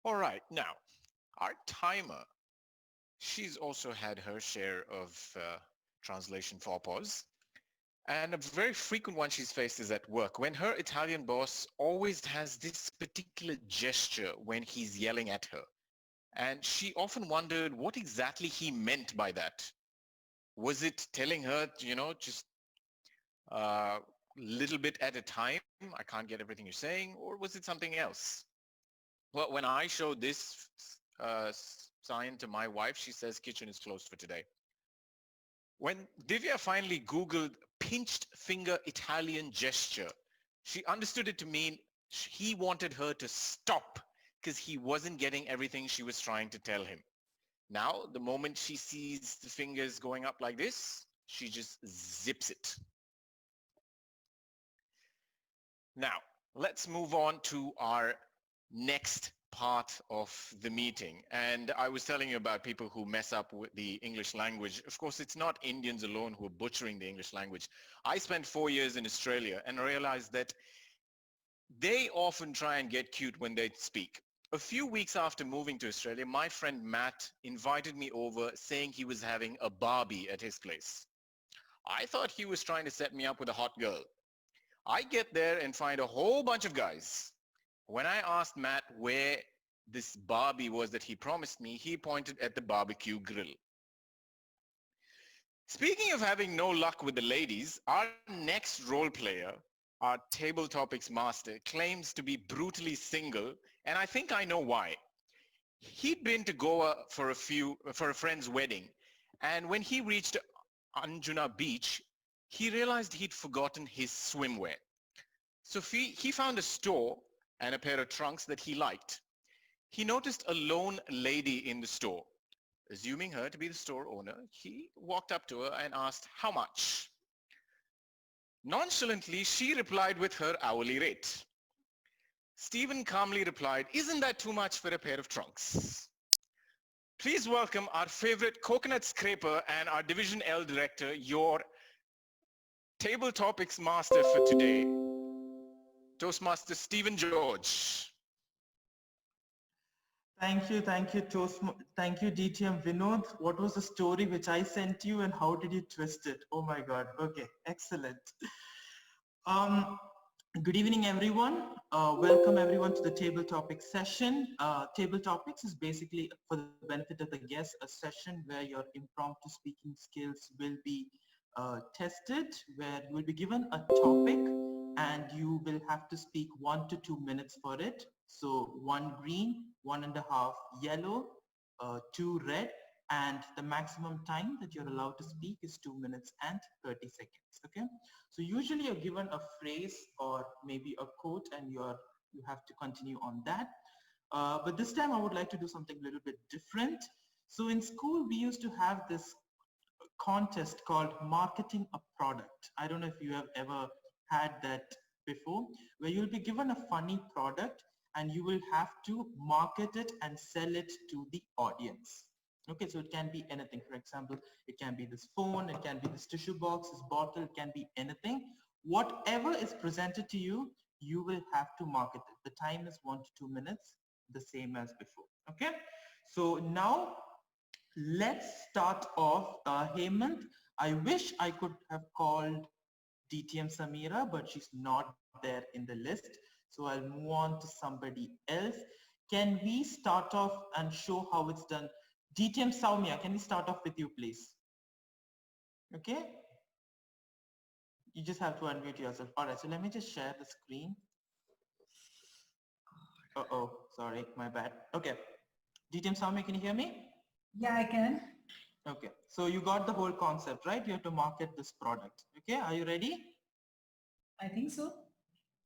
All right, now, our timer, she's also had her share of translation faux pas. And a very frequent one she's faced is at work, when her Italian boss always has this particular gesture when he's yelling at her. And she often wondered what exactly he meant by that. Was it telling her, just a little bit at a time, I can't get everything you're saying, or was it something else? Well, when I showed this sign to my wife, she says kitchen is closed for today. When Divya finally Googled pinched finger Italian gesture, she understood it to mean he wanted her to stop because he wasn't getting everything she was trying to tell him. Now, the moment she sees the fingers going up like this, she just zips it. Now, let's move on to our next part of the meeting. And I was telling you about people who mess up with the English language. Of course, it's not Indians alone who are butchering the English language. I spent 4 years in Australia and realized that they often try and get cute when they speak. A few weeks after moving to Australia, my friend Matt invited me over saying he was having a Barbie at his place. I thought he was trying to set me up with a hot girl. I get there and find a whole bunch of guys. When I asked Matt where this Barbie was that he promised me, he pointed at the barbecue grill. Speaking of having no luck with the ladies, our next role player, our table topics master, claims to be brutally single, and I think I know why. He'd been to Goa for a friend's wedding, and when he reached Anjuna Beach, he realized he'd forgotten his swimwear. So he found a store and a pair of trunks that he liked. He noticed a lone lady in the store. Assuming her to be the store owner, he walked up to her and asked, "How much?" Nonchalantly, she replied with her hourly rate. Stephen calmly replied, "Isn't that too much for a pair of trunks?" Please welcome our favorite coconut scraper and our Division L director, your table topics master for today, Toastmaster Stephen George. Thank you, DTM Vinod. What was the story which I sent you and how did you twist it? Oh my God. Okay, excellent. Um, Good evening, everyone. Welcome everyone to the table topics session. Table topics is basically for the benefit of the guests, a session where your impromptu speaking skills will be tested, where you will be given a topic and you will have to speak 1 to 2 minutes for it. So one green, 1.5 yellow, two red, and the maximum time that you're allowed to speak is 2 minutes and 30 seconds. Okay. So usually you're given a phrase or maybe a quote and you have to continue on that. But this time I would like to do something a little bit different. So in school, we used to have this contest called marketing a product. I don't know if you have ever had that before, where you'll be given a funny product and you will have to market it and sell it to the audience. Okay, so it can be anything. For example, it can be this phone, it can be this tissue box, this bottle, it can be anything. Whatever is presented to you, you will have to market it. The time is 1 to 2 minutes, the same as before. Okay, so now let's start off. Hemant, I wish I could have called DTM Samira, but she's not there in the list. So I'll move on to somebody else. Can we start off and show how it's done? DTM Saumya, can we start off with you, please? Okay, you just have to unmute yourself. All right, so let me just share the screen. Uh-oh, sorry, my bad. Okay, DTM Saumya, can you hear me? Yeah, I can. Okay, so you got the whole concept, right? You have to market this product. Okay, are you ready? I think so.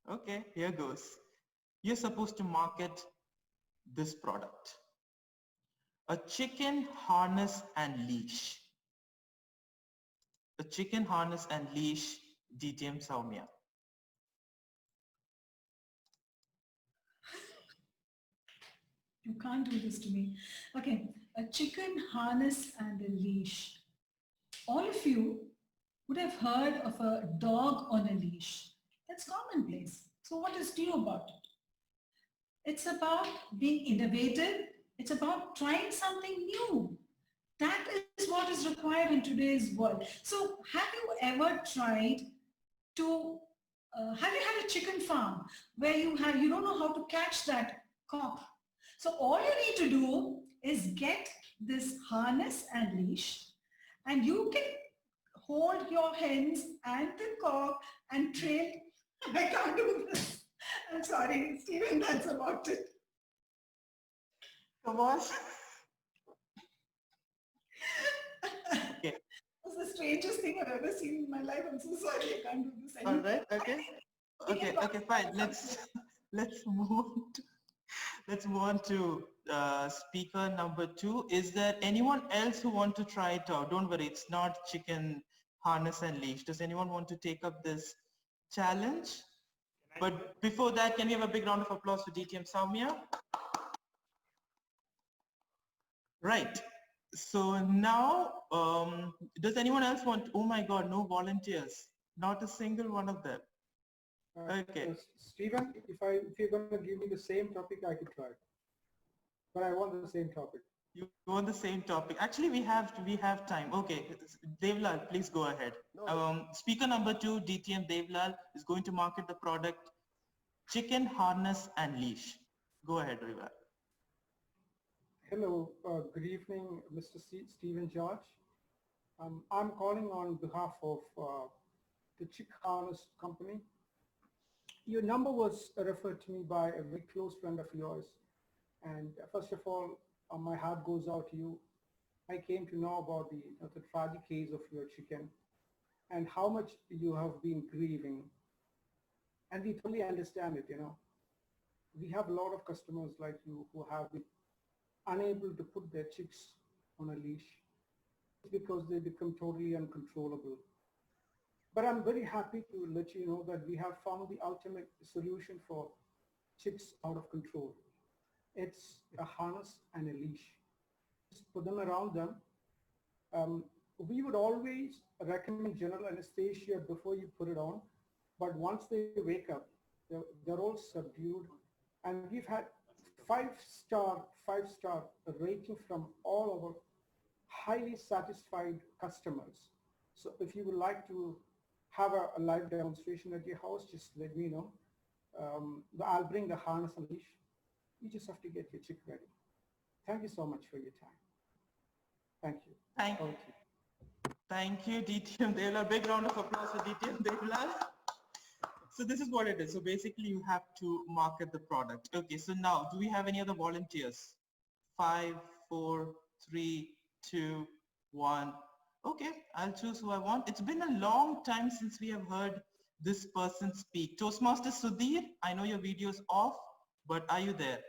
Okay, here goes. You're supposed to market this product. A chicken harness and leash. A chicken harness and leash, DTM Saumya. You can't do this to me. Okay, a chicken harness and a leash. All of you would have heard of a dog on a leash. That's commonplace. So what is new about it? It's about being innovative. It's about trying something new. That is what is required in today's world. So have you ever tried to, have you had a chicken farm where you don't know how to catch that cock? So all you need to do is get this harness and leash, and you can hold your hens and the cock and trail. I can't do this. I'm sorry, Stephen, that's about it. Come on. Okay. That's the strangest thing I've ever seen in my life. I'm so sorry, I can't do this All anymore. right. Okay. Okay. Okay. Fine. Let's move on to speaker number 2. Is there anyone else who want to try it out? Don't worry, it's not chicken harness and leash. Does anyone want to take up this challenge? But before that, can we have a big round of applause for DTM Soumya? Right. So now, does anyone else want? Oh my God, no volunteers. Not a single one of them. Okay. Stephen, if you're going to give me the same topic, I could try. But I want the same topic. You want the same topic. Actually, we have time. Okay, Devlal, please go ahead. Speaker number 2, DTM Devlal, is going to market the product chicken harness and leash. Go ahead, Riva. Hello, good evening, Mr. Stephen George. I'm calling on behalf of the Chick Harness Company. Your number was referred to me by a very close friend of yours. And first of all, my heart goes out to you. I came to know about the tragic case of your chicken and how much you have been grieving. And we totally understand it, We have a lot of customers like you who have been unable to put their chicks on a leash because they become totally uncontrollable. But I'm very happy to let you know that we have found the ultimate solution for chicks out of control. It's a harness and a leash. Just put them around them. We would always recommend general anesthesia before you put it on, but once they wake up, they're all subdued, and we've had five-star rating from all our highly satisfied customers. So if you would like to have a live demonstration at your house, just let me know. I'll bring the harness and leash. You just have to get your chick ready. Thank you so much for your time. Thank you. Thank you, DTM Devlal. Big round of applause for DTM Devlal. So this is what it is. So basically you have to market the product. Okay, so now do we have any other volunteers? 5, 4, 3, 2, 1. Okay, I'll choose who I want. It's been a long time since we have heard this person speak. Toastmaster Sudhir, I know your video is off, but are you there?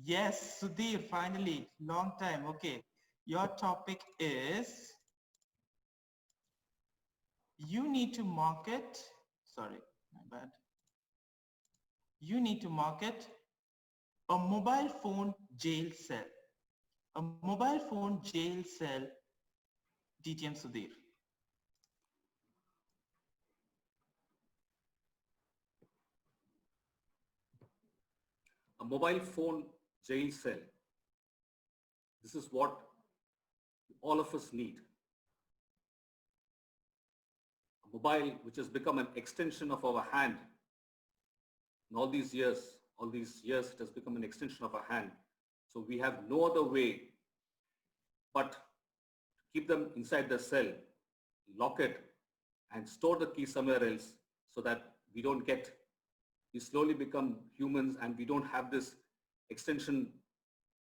Yes, Sudhir, finally, long time. Okay, your topic is you need to market, sorry, my bad. You need to market a mobile phone jail cell. A mobile phone jail cell, DTM Sudhir. A mobile phone jail cell. This is what all of us need. A mobile which has become an extension of our hand. In all these years it has become an extension of our hand. So we have no other way but to keep them inside the cell, lock it, and store the key somewhere else so that we slowly become humans and we don't have this extension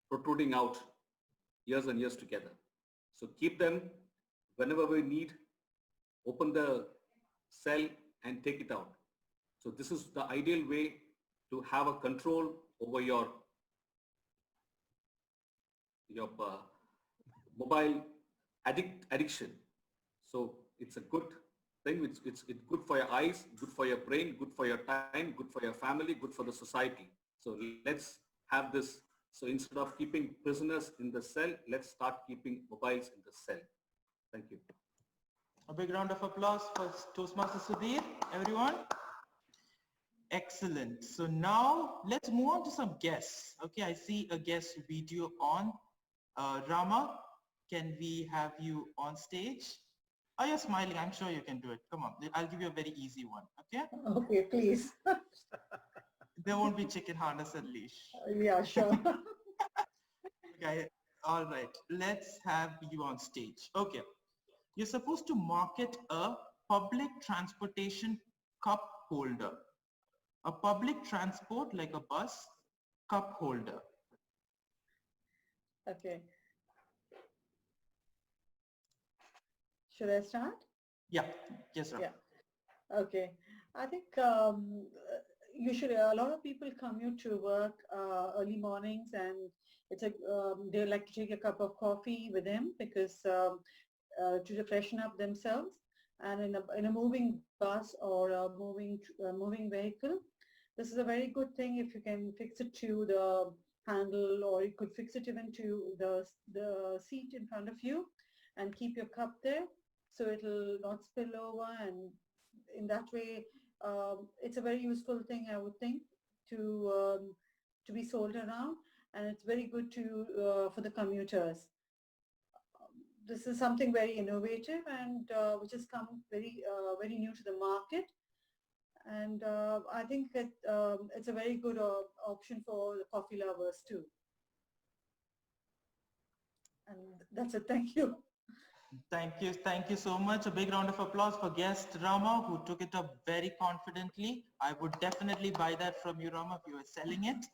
protruding out years and years together. So keep them whenever we need, open the cell and take it out. So this is the ideal way to have a control over your mobile addiction. So it's a good thing. It's good for your eyes, good for your brain, good for your time, good for your family, good for the society. So let's have this. So instead of keeping prisoners in the cell, let's start keeping mobiles in the cell. Thank you. A big round of applause for Toastmaster Sudhir, everyone. Excellent. So now let's move on to some guests. Okay, I see a guest video on. Rama, can we have you on stage? Oh, you're smiling. I'm sure you can do it. Come on. I'll give you a very easy one. Okay? Okay, please. There won't be chicken harness and leash. Yeah, sure. Okay. All right. Let's have you on stage. Okay. You're supposed to market a public transportation cup holder. A public transport like a bus cup holder. Okay. Should I start? Yeah. Yes, sir. Yeah. Okay. I think usually a lot of people commute to work early mornings, and it's a they like to take a cup of coffee with them because to freshen up themselves. And in a moving bus or a moving vehicle, this is a very good thing if you can fix it to the handle, or you could fix it even to the seat in front of you and keep your cup there so it'll not spill over, and in that way it's a very useful thing, I would think, to be sold around, and it's very good to for the commuters. This is something very innovative and which has come very new to the market, and I think it's a very good option for the coffee lovers too. And that's it. Thank you. Thank you. Thank you so much. A big round of applause for guest Rama, who took it up very confidently. I would definitely buy that from you, Rama, if you were selling it.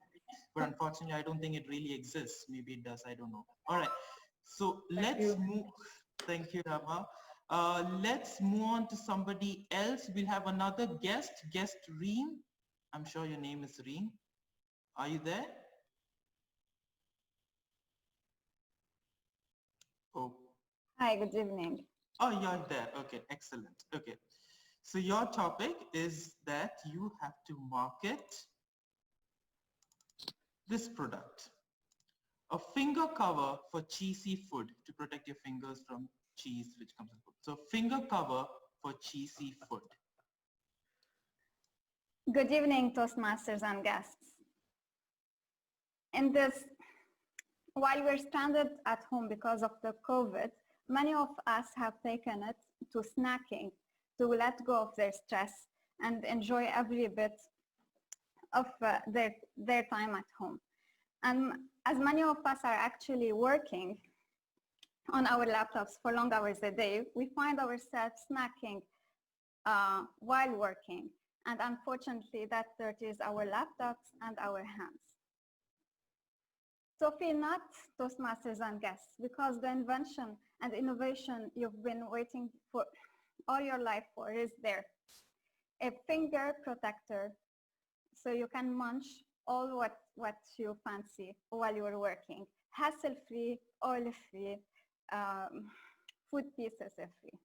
But unfortunately, I don't think it really exists. Maybe it does. I don't know. All right. So let's move. Thank you, Rama. Let's move on to somebody else. We'll have another guest Reen. I'm sure your name is Reen. Are you there? Oh. Hi, good evening. Oh, you're there. Okay, excellent. Okay. So your topic is that you have to market this product. A finger cover for cheesy food to protect your fingers from cheese which comes in food. So finger cover for cheesy food. Good evening, Toastmasters and guests. In this, while we're stranded at home because of the COVID, many of us have taken it to snacking to let go of their stress and enjoy every bit of their time at home. And as many of us are actually working on our laptops for long hours a day, we find ourselves snacking while working. And unfortunately, that dirties our laptops and our hands. So fear not, Toastmasters and guests, because the invention and innovation you've been waiting for all your life for is there. A finger protector, so you can munch all what you fancy while you're working. Hassle-free, oil-free, food pieces free.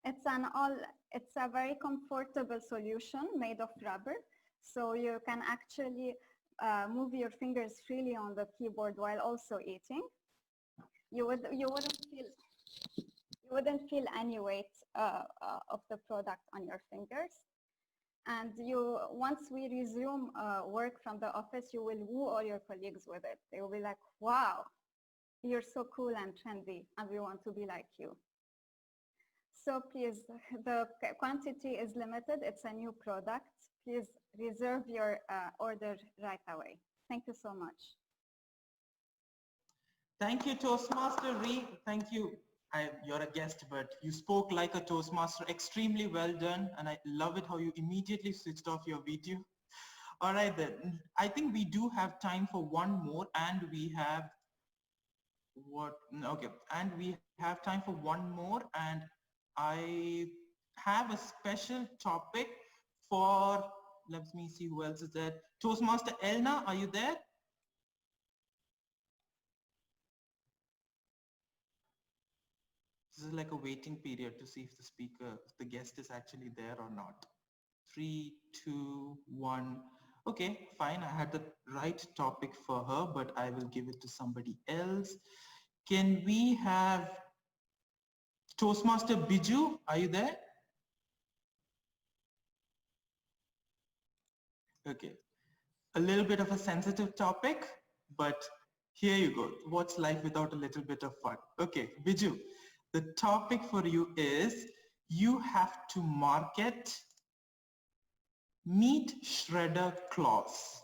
It's a very comfortable solution made of rubber, so you can actually move your fingers freely on the keyboard while also eating. You wouldn't feel any weight of the product on your fingers. And once we resume work from the office, you will woo all your colleagues with it. They will be like, wow, you're so cool and trendy, and we want to be like you. So please, the quantity is limited. It's a new product. Please reserve your order right away. Thank you so much. Thank you, Toastmaster Ree. Thank you. You're a guest, but you spoke like a Toastmaster. Extremely well done. And I love it how you immediately switched off your video. All right, then. I think we do have time for one more, and we have okay. And we have time for one more, and I have a special topic for, let me see who else is there. Toastmaster Elna, are you there? This is like a waiting period to see if the guest is actually there or not. 3, 2, 1. Okay, fine. I had the right topic for her, but I will give it to somebody else. Can we have Toastmaster Biju? Are you there? Okay. A little bit of a sensitive topic, but here you go. What's life without a little bit of fun? Okay, Biju, the topic for you is you have to market meat shredder claws.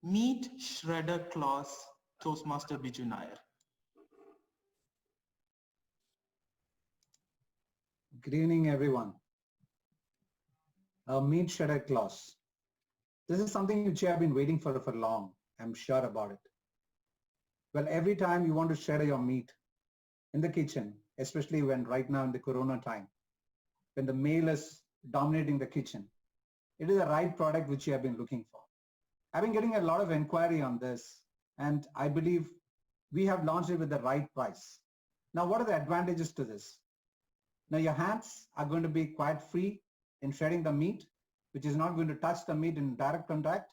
Meat shredder claws, Toastmaster Biju Nair. Good evening, everyone. Meat shredder clause. This is something which you have been waiting for long. I'm sure about it. Well, every time you want to shred your meat in the kitchen, especially when right now in the Corona time, when the male is dominating the kitchen, it is the right product which you have been looking for. I've been getting a lot of inquiry on this, and I believe we have launched it with the right price. Now, what are the advantages to this? Now, your hands are going to be quite free in shredding the meat, which is not going to touch the meat in direct contact,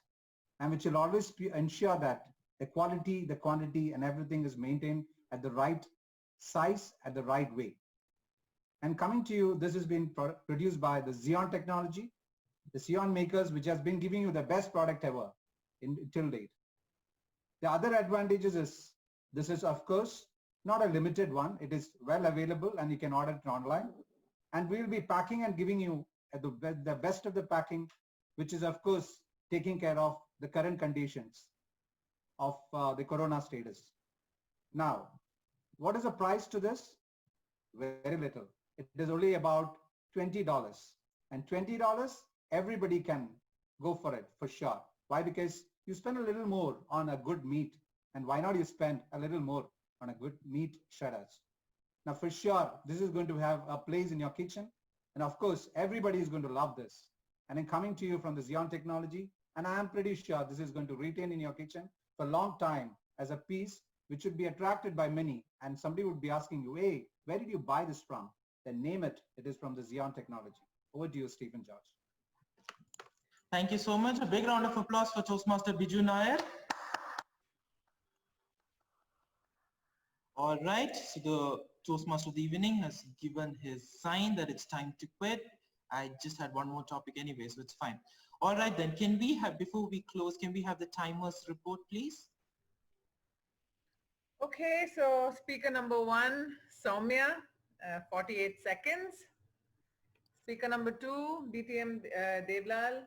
and which will always ensure that the quality, the quantity, and everything is maintained at the right size, at the right way. And coming to you, this has been produced by the Xeon technology, the Xeon makers, which has been giving you the best product ever till date. The other advantages is, this is of course not a limited one. It is well available and you can order it online. And we will be packing and giving you the best of the packing, which is of course taking care of the current conditions of the Corona status. Now, what is the price to this? Very little. It is only about $20. And $20, everybody can go for it for sure. Why? Because you spend a little more on a good meat. And why not you spend a little more on a good meat shredders? Now, for sure, this is going to have a place in your kitchen. And of course, everybody is going to love this. And in coming to you from the Xeon technology, and I am pretty sure this is going to retain in your kitchen for a long time as a piece which would be attracted by many. And somebody would be asking you, hey, where did you buy this from? Then name it. It is from the Xeon technology. Over to you, Stephen George. Thank you so much. A big round of applause for Toastmaster Biju Nair. All right, so the Toastmaster of the evening has given his sign that it's time to quit. I just had one more topic anyway, so it's fine. All right, then can we have, before we close, can we have the timers report, please? Okay, so speaker number 1, Soumya, 48 seconds. Speaker number 2, DTM Devlal,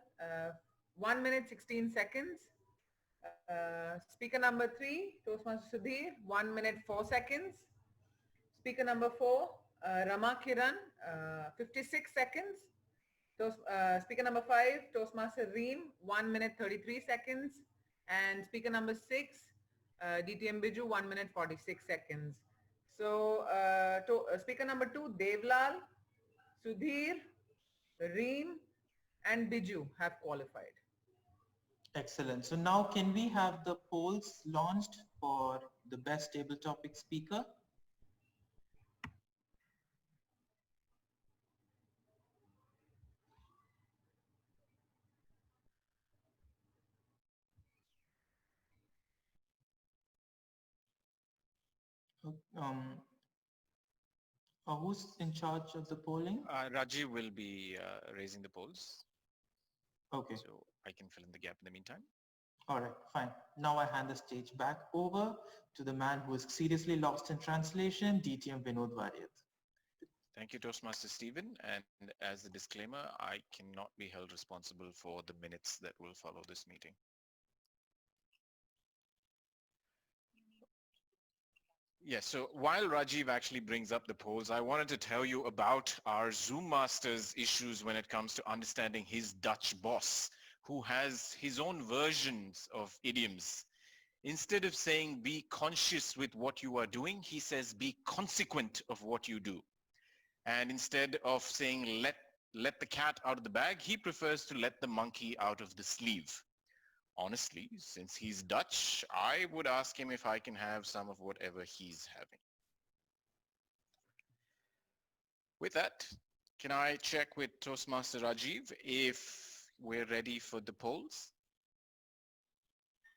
1 minute 16 seconds. Speaker number 3, Toastmaster Sudhir, 1 minute 4 seconds. Speaker number 4, Rama Kiran, 56 seconds. Speaker number 5, Toastmaster Reem, 1 minute 33 seconds. And speaker number 6, DTM Biju, 1 minute 46 seconds. So speaker number 2, Devlal, Sudhir, Reem, and Biju have qualified. Excellent. So now can we have the polls launched for the best table topic speaker? Who's in charge of the polling? Rajiv will be raising the polls. Okay. So I can fill in the gap in the meantime. All right, fine. Now I hand the stage back over to the man who is seriously lost in translation, DTM Vinod Variath. Thank you, Toastmaster Stephen. And as a disclaimer, I cannot be held responsible for the minutes that will follow this meeting. Yes, so while Rajiv actually brings up the polls, I wanted to tell you about our Zoom Master's issues when it comes to understanding his Dutch boss, who has his own versions of idioms. Instead of saying be conscious with what you are doing, he says be consequent of what you do. And instead of saying let the cat out of the bag, he prefers to let the monkey out of the sleeve. Honestly, since he's Dutch, I would ask him if I can have some of whatever he's having. With that, can I check with Toastmaster Rajiv if we're ready for the polls?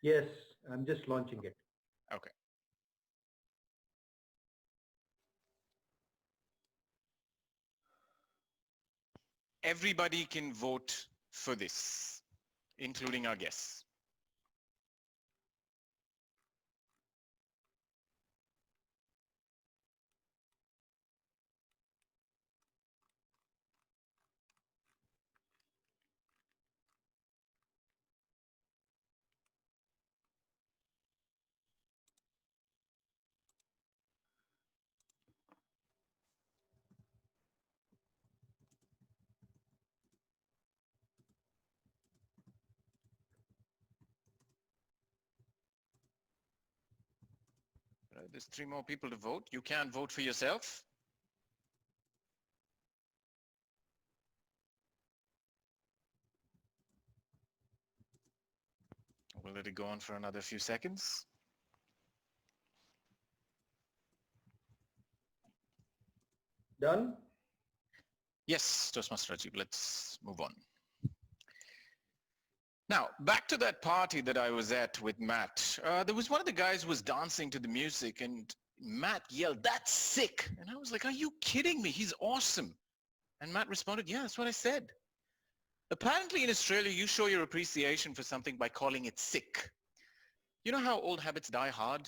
Yes, I'm just launching it. Okay. Everybody can vote for this. including our guests. There's 3 more people to vote. You can vote for yourself. We'll let it go on for another few seconds. Done? Yes, Toastmaster Rajiv, let's move on. Now, back to that party that I was at with Matt. There was one of the guys who was dancing to the music and Matt yelled, "That's sick." And I was like, "Are you kidding me? He's awesome." And Matt responded, "Yeah, that's what I said." Apparently in Australia, you show your appreciation for something by calling it sick. You know how old habits die hard?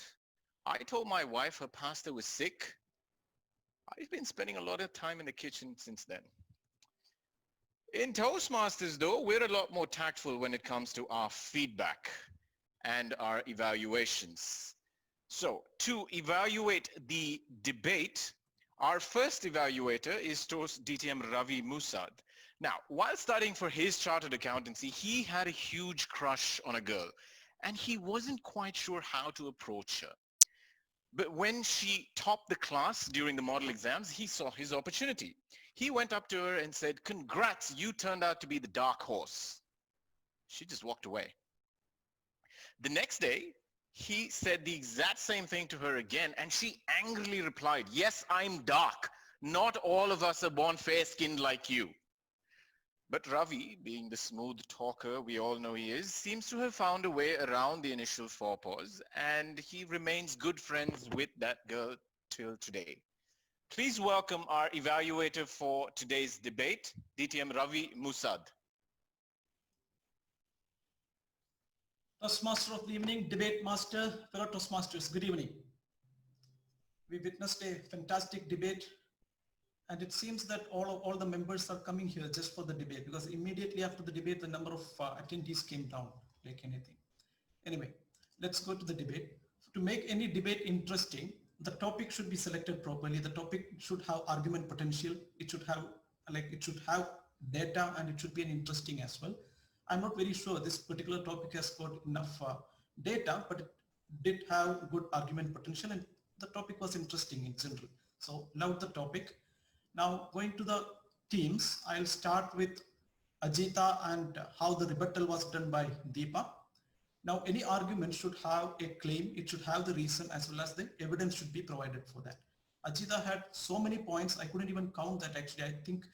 I told my wife her pasta was sick. I've been spending a lot of time in the kitchen since then. In Toastmasters, though, we're a lot more tactful when it comes to our feedback and our evaluations. So to evaluate the debate, our first evaluator is Toast DTM Ravi Musad. Now, while studying for his chartered accountancy, he had a huge crush on a girl, and he wasn't quite sure how to approach her. But when she topped the class during the model exams, he saw his opportunity. He went up to her and said, "Congrats, you turned out to be the dark horse." She just walked away. The next day, he said the exact same thing to her again, and she angrily replied, "Yes, I'm dark. Not all of us are born fair-skinned like you." But Ravi, being the smooth talker we all know he is, seems to have found a way around the initial faux pas, and he remains good friends with that girl till today. Please welcome our evaluator for today's debate, DTM Ravi Musad. Toastmaster of the evening, debate master, fellow Toastmasters, good evening. We witnessed a fantastic debate, and it seems that all the members are coming here just for the debate, because immediately after the debate, the number of attendees came down like anything. Anyway, let's go to the debate. To make any debate interesting, the topic should be selected properly. The topic should have argument potential. It should have data, and it should be an interesting as well. I'm not very sure this particular topic has got enough data, but it did have good argument potential, and the topic was interesting in general. So loved the topic. Now going to the teams, I'll start with Ajita and how the rebuttal was done by Deepa. Now any argument should have a claim, it should have the reason, as well as the evidence should be provided for that. Ajita had so many points, I couldn't even count that actually. I think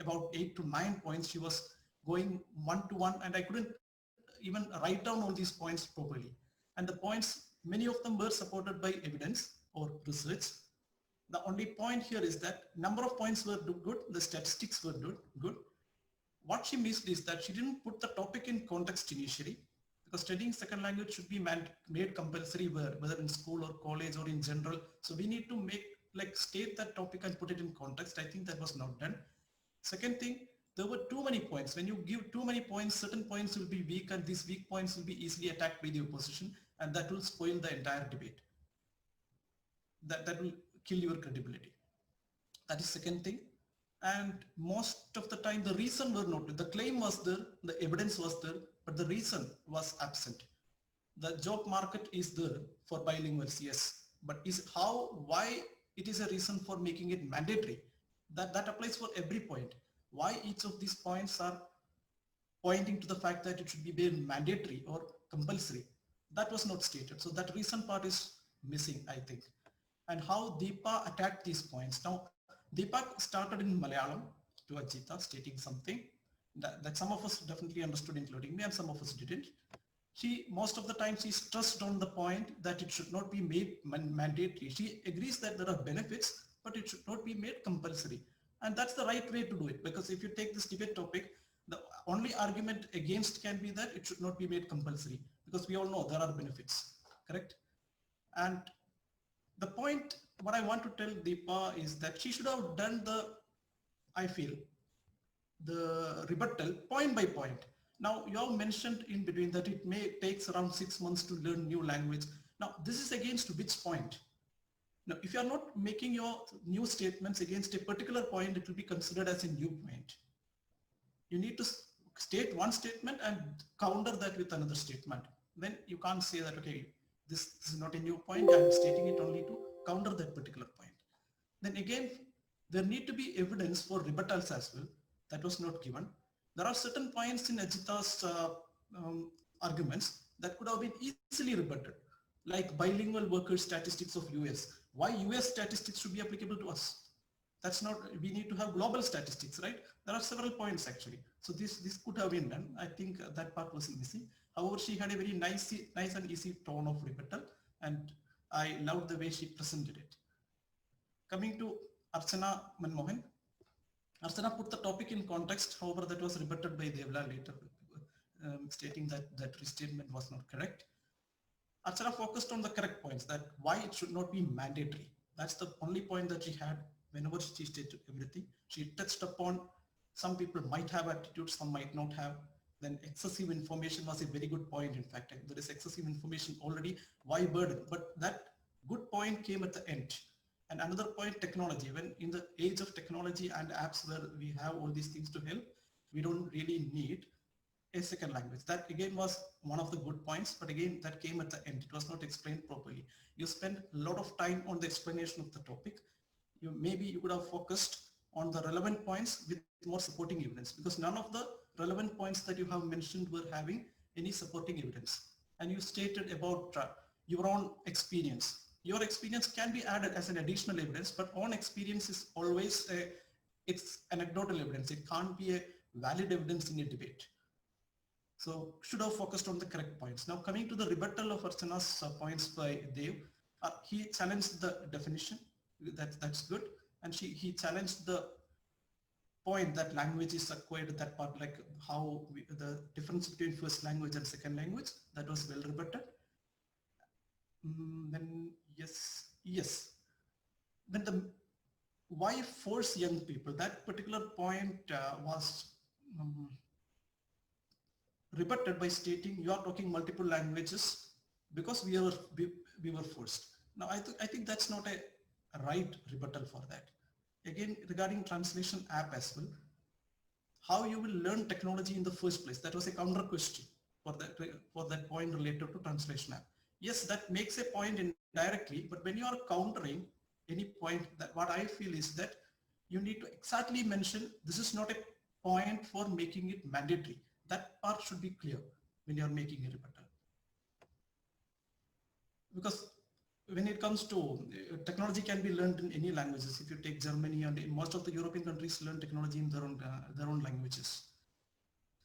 about 8 to 9 points she was going one-to-one, and I couldn't even write down all these points properly. And the points, many of them were supported by evidence or research. The only point here is that number of points were good, the statistics were good. What she missed is that she didn't put the topic in context initially, because studying second language should be made compulsory whether in school or college or in general. So we need to state that topic and put it in context. I think that was not done. Second thing, there were too many points. When you give too many points, certain points will be weak, and these weak points will be easily attacked by the opposition, and that will spoil the entire debate. That will kill your credibility. That is second thing. And most of the time the reason were not, the claim was there, the evidence was there, but the reason was absent. The job market is there for bilinguals, yes, but why it is a reason for making it mandatory? That applies for every point. Why each of these points are pointing to the fact that it should be made mandatory or compulsory? That was not stated. So that reason part is missing, I think. And how Deepa attacked these points. Now, Deepa started in Malayalam to Ajita, stating something that some of us definitely understood, including me, and some of us didn't. Most of the time she stressed on the point that it should not be made mandatory. She agrees that there are benefits, but it should not be made compulsory. And that's the right way to do it, because if you take this debate topic, only argument against can be that it should not be made compulsory, because we all know there are benefits, correct? And the point, what I want to tell Deepa is that she should have done the, I feel, the rebuttal point by point. Now you have mentioned in between that it may takes around 6 months to learn new language. Now this is against which point? Now if you are not making your new statements against a particular point, it will be considered as a new point. You need to state one statement and counter that with another statement. Then you can't say that, okay, this is not a new point, I'm stating it only to counter that particular point. Then again, there need to be evidence for rebuttals as well. That was not given. There are certain points in Ajita's arguments that could have been easily rebutted, like bilingual worker statistics of US. Why US statistics should be applicable to us? That's not, we need to have global statistics, right? There are several points actually. So this could have been done. I think that part was missing. However, she had a very nice and easy tone of rebuttal, and I loved the way she presented it. Coming to Archana Manmohan. Archana put the topic in context, however, that was rebutted by Devla later, stating that restatement was not correct. Archana focused on the correct points, that why it should not be mandatory. That's the only point that she had whenever she stated everything. She touched upon some people might have attitudes, some might not have. Then excessive information was a very good point. In fact, there is excessive information already, why burden? But that good point came at the end. And another point, technology. When in the age of technology and apps where we have all these things to help, we don't really need a second language. That again was one of the good points, but again that came at the end. It was not explained properly. You spend a lot of time on the explanation of the topic. Maybe you could have focused on the relevant points with more supporting evidence, because none of the relevant points that you have mentioned were having any supporting evidence. And you stated about your own experience. Your experience can be added as an additional evidence, but own experience is always it's anecdotal evidence. It can't be a valid evidence in a debate. So should have focused on the correct points. Now coming to the rebuttal of Archana's points by Dev, he challenged the definition. That's good. And he challenged the point that language is acquired, that part, like how the difference between first language and second language, that was well rebutted. Then yes. Then the why force young people, that particular point was rebutted by stating you are talking multiple languages because we were forced. Now I think that's not a right rebuttal for that. Again, regarding translation app as well, how you will learn technology in the first place, that was a counter question for that point related to translation app. Yes, that makes a point indirectly, but when you are countering any point, that what I feel is that you need to exactly mention this is not a point for making it mandatory. That part should be clear when you are making a rebuttal. Because when it comes to technology can be learned in any languages. If you take Germany, and in most of the European countries learn technology in their own languages.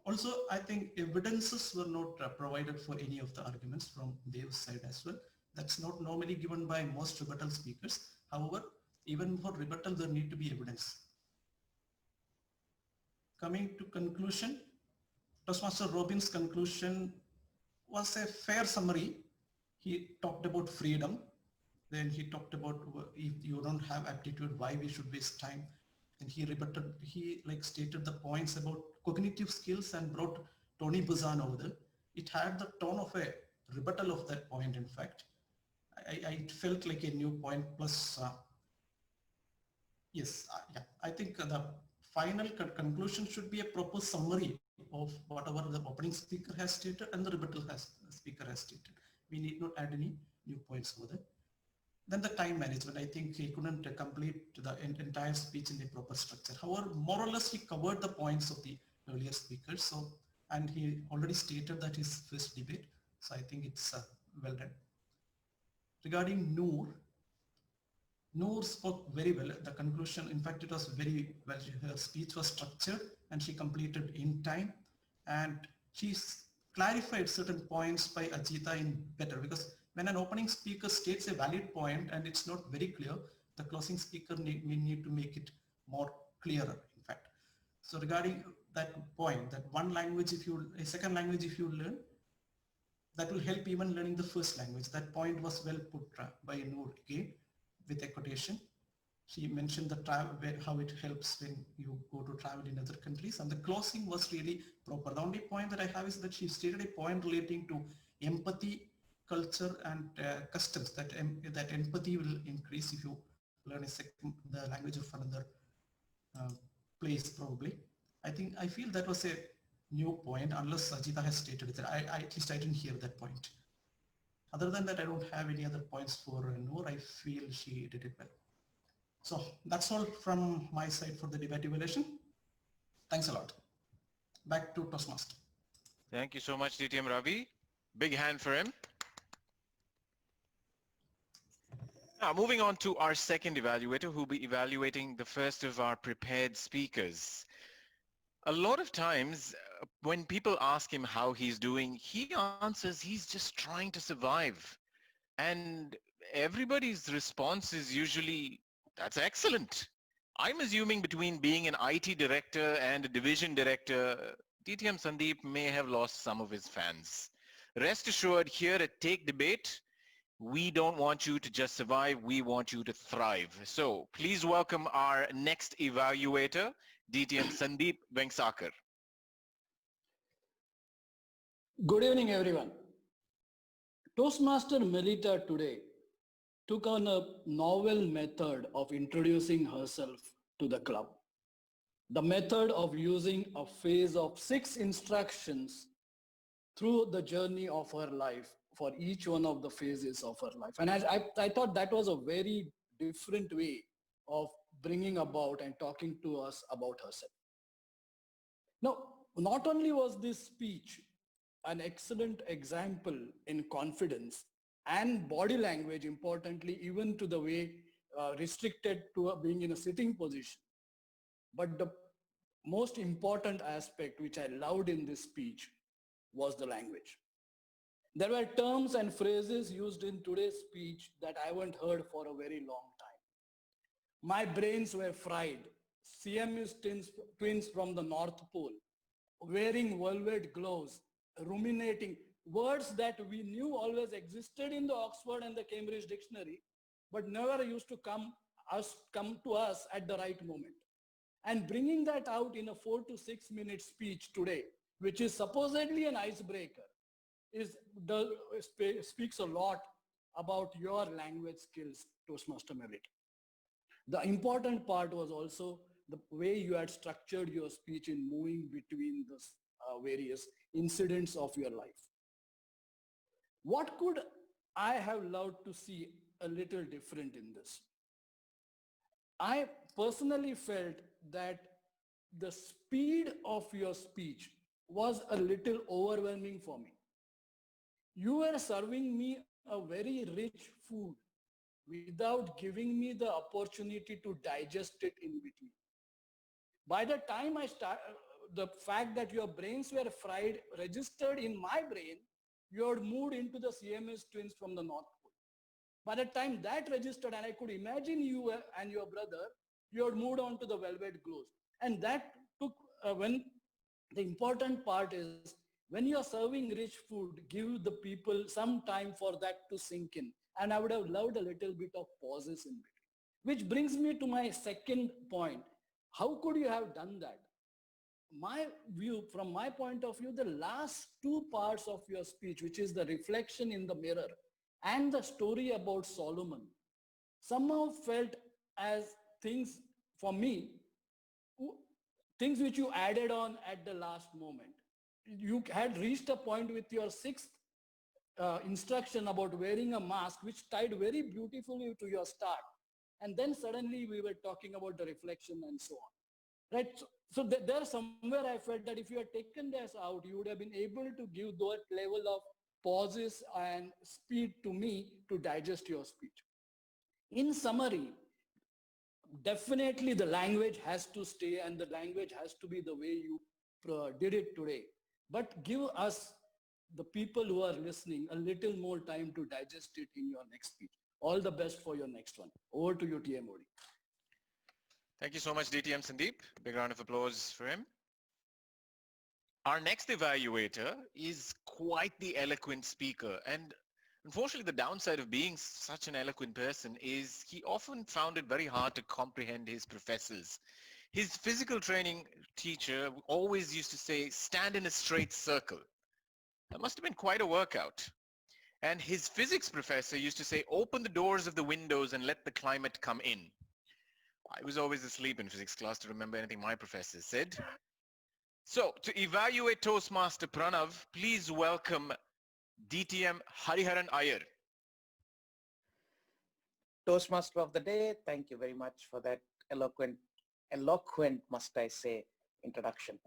Also, I think evidences were not provided for any of the arguments from Dev's side as well. That's not normally given by most rebuttal speakers. However, even for rebuttal, there need to be evidence. Coming to conclusion, Toastmaster Robin's conclusion was a fair summary. He talked about freedom. Then he talked about if you don't have aptitude, why we should waste time. And he rebutted, he like stated the points about cognitive skills and brought Tony Buzan over there. It had the tone of a rebuttal of that point. In fact, I felt like a new point plus. Yes, yeah, I think the final conclusion should be a proper summary of whatever the opening speaker has stated and the rebuttal speaker has stated. We need not add any new points over there. Then the time management, I think he couldn't complete the entire speech in a proper structure. However, more or less he covered the points of the earlier speakers. So, and he already stated that his first debate. So I think it's well done. Regarding Noor spoke very well. The conclusion, in fact, it was very well. Her speech was structured and she completed in time. And she clarified certain points by Ajita in better, because when an opening speaker states a valid point and it's not very clear, the closing speaker may need to make it more clearer, in fact. So regarding that point that a second language if you learn, that will help even learning the first language. That point was well put by Noor again with a quotation. She mentioned the travel, how it helps when you go to travel in other countries, and the closing was really proper. The only point that I have is that she stated a point relating to empathy, culture, and customs. That empathy will increase if you learn the language of another uh, place. Probably, I feel that was a new point, unless Ajita has stated it. At least I didn't hear that point. Other than that, I don't have any other points for Noor. I feel she did it well. So that's all from my side for the debate evaluation. Thanks a lot. Back to Toastmaster. Thank you so much, DTM Ravi. Big hand for him. Now, moving on to our second evaluator, who will be evaluating the first of our prepared speakers. A lot of times, when people ask him how he's doing, he answers he's just trying to survive. And everybody's response is usually, that's excellent. I'm assuming between being an IT director and a division director, DTM Sandeep may have lost some of his fans. Rest assured, here at Take DeBait, we don't want you to just survive, we want you to thrive. So please welcome our next evaluator, DTM Sandeep Vengsakar. Good evening, everyone. Toastmaster Melita today took on a novel method of introducing herself to the club. The method of using a phase of 6 instructions through the journey of her life for each one of the phases of her life. And I thought that was a very different way of bringing about and talking to us about herself. Now, not only was this speech an excellent example in confidence and body language, importantly, even to the way restricted to being in a sitting position, but the most important aspect which I loved in this speech was the language. There were terms and phrases used in today's speech that I haven't heard for a very long time. My brains were fried. Siamese twins from the North Pole, wearing velvet gloves, ruminating, words that we knew always existed in the Oxford and the Cambridge dictionary, but never used to come to us at the right moment. And bringing that out in a 4 to 6 minute speech today, which is supposedly an icebreaker, speaks a lot about your language skills, Toastmaster Merit. The important part was also the way you had structured your speech in moving between the various incidents of your life. What could I have loved to see a little different in this? I personally felt that the speed of your speech was a little overwhelming for me. You were serving me a very rich food without giving me the opportunity to digest it in between. By the time the fact that your brains were fried registered in my brain, you had moved into the Siamese twins from the North Pole. By the time that registered, and I could imagine you and your brother, you had moved on to the velvet gloves. And that took, when the important part is, when you are serving rich food, give the people some time for that to sink in. And I would have loved a little bit of pauses in between. Which brings me to my second point. How could you have done that? My view, from my point of view, the last 2 parts of your speech, which is the reflection in the mirror and the story about Solomon, somehow felt as things, for me, things which you added on at the last moment. You had reached a point with your 6th instruction about wearing a mask, which tied very beautifully to your start. And then suddenly we were talking about the reflection and so on. Right? So there somewhere I felt that if you had taken this out, you would have been able to give that level of pauses and speed to me to digest your speech. In summary, definitely the language has to stay and the language has to be the way you did it today. But give us, the people who are listening, a little more time to digest it in your next speech. All the best for your next one. Over to you, TMOD. Thank you so much, DTM Sandeep. Big round of applause for him. Our next evaluator is quite the eloquent speaker, and unfortunately the downside of being such an eloquent person is he often found it very hard to comprehend his professors. His physical training teacher always used to say, stand in a straight circle. That must have been quite a workout. And his physics professor used to say, open the doors of the windows and let the climate come in. I was always asleep in physics class to remember anything my professors said. So to evaluate Toastmaster Pranav, please welcome DTM Hariharan Iyer. Toastmaster of the day, thank you very much for that eloquent, must I say, introduction.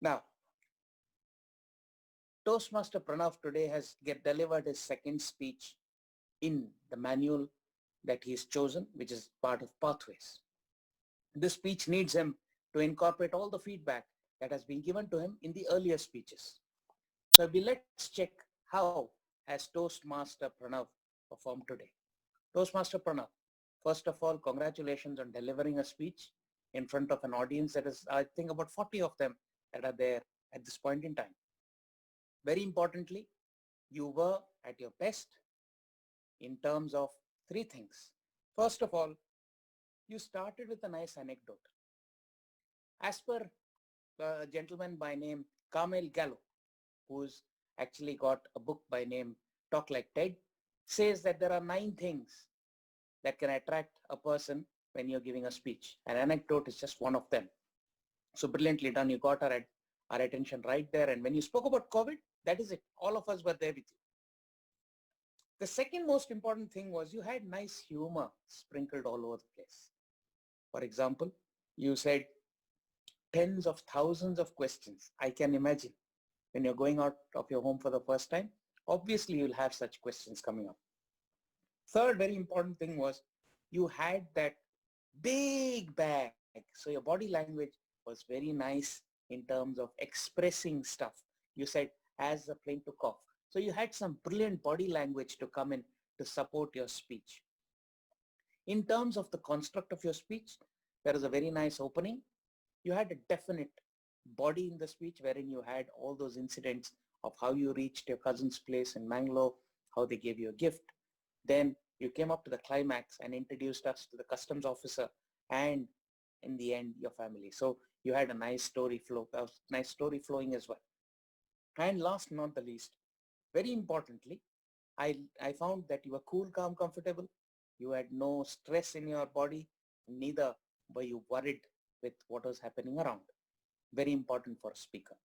Now, Toastmaster Pranav today has delivered his second speech in the manual that he's chosen, which is part of Pathways. This speech needs him to incorporate all the feedback that has been given to him in the earlier speeches. So let's check how has Toastmaster Pranav performed today. Toastmaster Pranav, first of all, congratulations on delivering a speech in front of an audience that is, I think, about 40 of them that are there at this point in time. Very importantly, you were at your best in terms of three things. First of all, you started with a nice anecdote. As per a gentleman by name Carmel Gallo, who's actually got a book by name Talk Like Ted, says that there are 9 things that can attract a person when you're giving a speech. An anecdote is just one of them. So brilliantly done. You got our attention right there. And when you spoke about COVID, that is it. All of us were there with you. The second most important thing was you had nice humor sprinkled all over the place. For example, you said tens of thousands of questions. I can imagine when you're going out of your home for the first time, obviously you'll have such questions coming up. Third very important thing was you had that big bag. So your body language was very nice in terms of expressing stuff. You said as the plane took off. So you had some brilliant body language to come in to support your speech. In terms of the construct of your speech, there is a very nice opening. You had a definite body in the speech wherein you had all those incidents of how you reached your cousin's place in Mangalore, how they gave you a gift. Then you came up to the climax and introduced us to the customs officer and in the end your family. So you had a nice story flowing as well. And last not the least, very importantly, I found that you were cool, calm, comfortable. You had no stress in your body, neither were you worried with what was happening around. Very important for a speaker.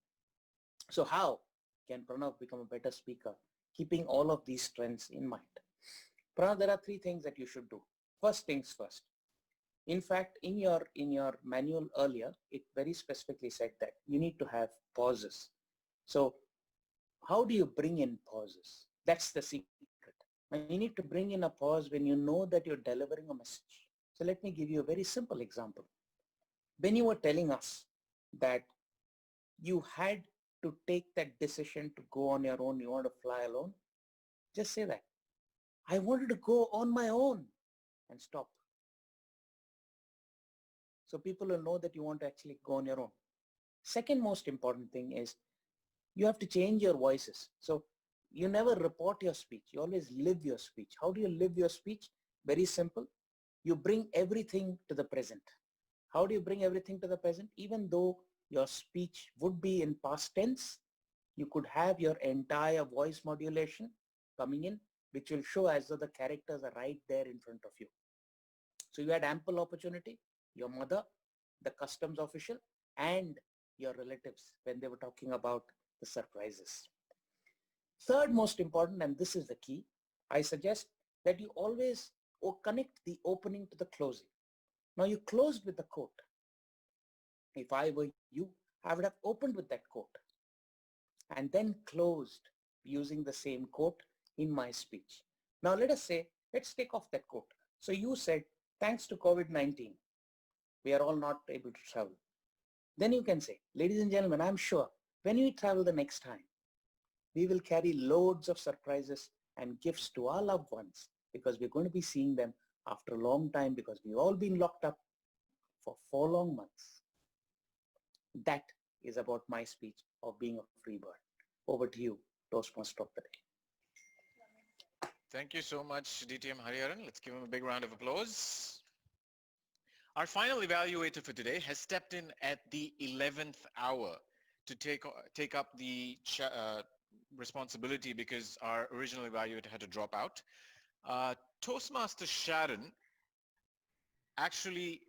So how can Pranav become a better speaker, keeping all of these strengths in mind? Pranav, there are 3 things that you should do. First things first. In fact, in your manual earlier, it very specifically said that you need to have pauses. So how do you bring in pauses? That's the secret. And you need to bring in a pause when you know that you're delivering a message. So let me give you a very simple example. When you were telling us that you had to take that decision to go on your own, you want to fly alone, just say that. I wanted to go on my own and stop. So people will know that you want to actually go on your own. Second most important thing is you have to change your voices. So you never report your speech. You always live your speech. How do you live your speech? Very simple. You bring everything to the present. How do you bring everything to the present? Even though your speech would be in past tense, you could have your entire voice modulation coming in, which will show as though the characters are right there in front of you. So you had ample opportunity, your mother, the customs official, and your relatives when they were talking about the surprises. Third most important, and this is the key, I suggest that you always connect the opening to the closing. Now you closed with the quote. If I were you, I would have opened with that quote and then closed using the same quote in my speech. Now let us say, let's take off that quote. So you said, thanks to COVID-19, we are all not able to travel. Then you can say, ladies and gentlemen, I'm sure when we travel the next time, we will carry loads of surprises and gifts to our loved ones because we're going to be seeing them after a long time because we've all been locked up for 4 long months. That is about my speech of being a free bird. Over to you, Toastmaster of the day. Thank you so much, DTM Hariharan. Let's give him a big round of applause. Our final evaluator for today has stepped in at the 11th hour to take up the responsibility because our original evaluator had to drop out. Toastmaster Sharon actually